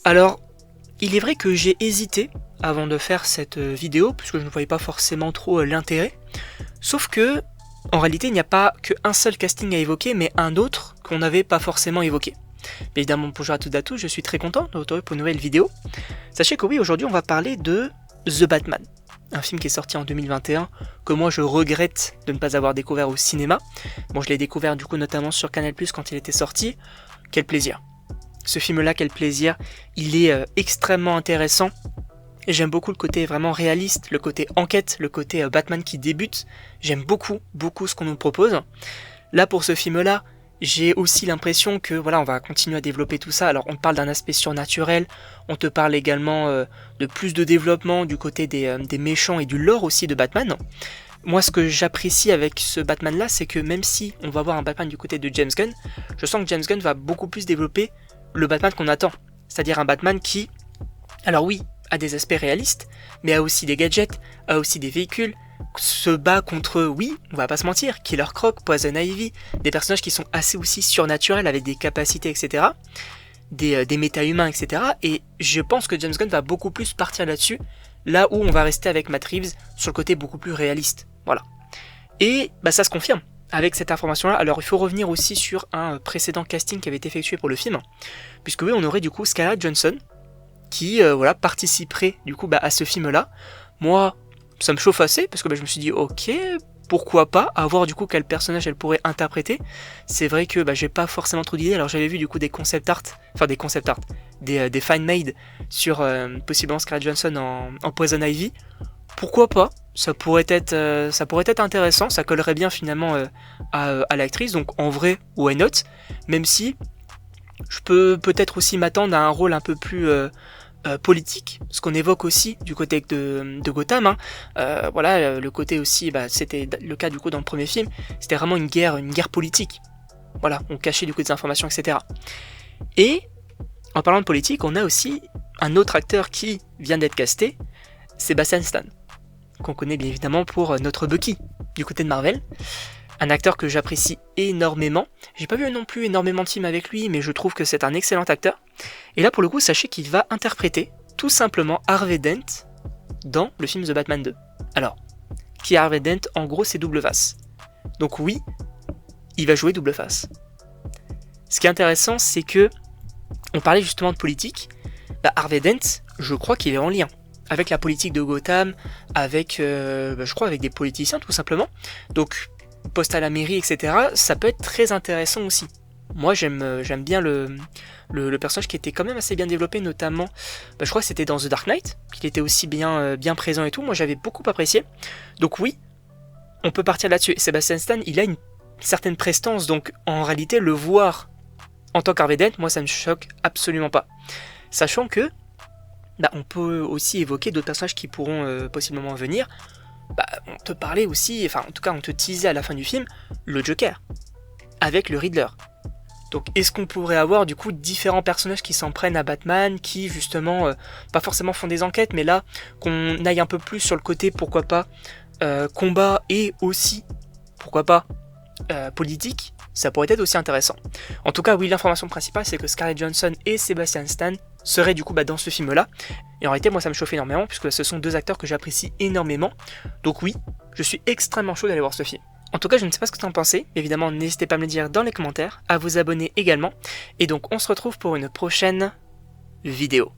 Alors, il est vrai que j'ai hésité avant de faire cette vidéo, puisque je ne voyais pas forcément trop l'intérêt. Sauf que, en réalité, il n'y a pas qu'un seul casting à évoquer, mais un autre qu'on n'avait pas forcément évoqué. Mais évidemment, bonjour à toutes et à tous, je suis très content de vous retrouver pour une nouvelle vidéo. Sachez que oui, aujourd'hui on va parler de The Batman, un film qui est sorti en 2021, que moi je regrette de ne pas avoir découvert au cinéma. Bon, je l'ai découvert du coup notamment sur Canal+ quand il était sorti. Quel plaisir. Ce film-là, quel plaisir. Il est extrêmement intéressant. Et j'aime beaucoup le côté vraiment réaliste, le côté enquête, le côté Batman qui débute. J'aime beaucoup ce qu'on nous propose. Là, pour ce film-là, j'ai aussi l'impression que voilà, on va continuer à développer tout ça. Alors, on te parle d'un aspect surnaturel, on te parle également de plus de développement du côté des méchants et du lore aussi de Batman. Moi, ce que j'apprécie avec ce Batman-là, c'est que même si on va voir un Batman du côté de James Gunn, je sens que James Gunn va beaucoup plus développer le Batman qu'on attend. C'est-à-dire un Batman qui, alors oui, a des aspects réalistes, mais a aussi des gadgets, a aussi des véhicules, se bat contre, oui, on va pas se mentir, Killer Croc, Poison Ivy, des personnages qui sont assez aussi surnaturels avec des capacités, etc., des méta-humains, etc., et je pense que James Gunn va beaucoup plus partir là-dessus, là où on va rester avec Matt Reeves sur le côté beaucoup plus réaliste, voilà. Et bah, ça se confirme avec cette information-là. Alors il faut revenir aussi sur un précédent casting qui avait été effectué pour le film, puisque oui, on aurait du coup Scarlett Johansson, qui voilà, participerait du coup à ce film-là. Moi, ça me chauffe assez, parce que je me suis dit, ok, pourquoi pas, à voir du coup quel personnage elle pourrait interpréter. C'est vrai que j'ai pas forcément trop d'idées, alors j'avais vu du coup des concept art, des fan-made sur possiblement Scarlett Johansson en Poison Ivy. Pourquoi pas, ça pourrait être intéressant, ça collerait bien finalement à l'actrice, donc en vrai, why not, même si je peux peut-être aussi m'attendre à un rôle un peu plus politique, ce qu'on évoque aussi du côté de Gotham, hein. Voilà, le côté aussi, c'était le cas du coup dans le premier film, c'était vraiment une guerre politique. Voilà, on cachait du coup des informations, etc. Et en parlant de politique, on a aussi un autre acteur qui vient d'être casté, Sebastian Stan, qu'on connaît bien évidemment pour notre Bucky du côté de Marvel. Un acteur que j'apprécie énormément. J'ai pas vu non plus énormément de films avec lui, mais je trouve que c'est un excellent acteur. Et là, pour le coup, sachez qu'il va interpréter tout simplement Harvey Dent dans le film The Batman 2. Alors, qui est Harvey Dent? En gros, c'est Double Face. Donc oui, il va jouer Double Face. Ce qui est intéressant, c'est que on parlait justement de politique. Harvey Dent, je crois qu'il est en lien avec la politique de Gotham, avec, je crois, avec des politiciens tout simplement. Donc poste à la mairie, etc., ça peut être très intéressant aussi. Moi, j'aime bien le personnage qui était quand même assez bien développé, notamment, je crois que c'était dans The Dark Knight, qu'il était aussi bien présent et tout. Moi, j'avais beaucoup apprécié. Donc oui, on peut partir là-dessus. Et Sebastian Stan, il a une certaine prestance, donc en réalité, le voir en tant qu'Harvey Dent, moi, ça ne me choque absolument pas. Sachant que, on peut aussi évoquer d'autres personnages qui pourront possiblement venir. On te parlait aussi, enfin en tout cas on te teasait à la fin du film, le Joker, avec le Riddler. Donc est-ce qu'on pourrait avoir du coup différents personnages qui s'en prennent à Batman, qui justement, pas forcément font des enquêtes, mais là, qu'on aille un peu plus sur le côté, pourquoi pas, combat et aussi, pourquoi pas, politique, ça pourrait être aussi intéressant. En tout cas, oui, l'information principale, c'est que Scarlett Johansson et Sebastian Stan seraient du coup dans ce film-là. Et en réalité, moi, ça me chauffe énormément, puisque ce sont deux acteurs que j'apprécie énormément. Donc oui, je suis extrêmement chaud d'aller voir ce film. En tout cas, je ne sais pas ce que tu en pensez. Évidemment, n'hésitez pas à me le dire dans les commentaires, à vous abonner également. Et donc, on se retrouve pour une prochaine vidéo.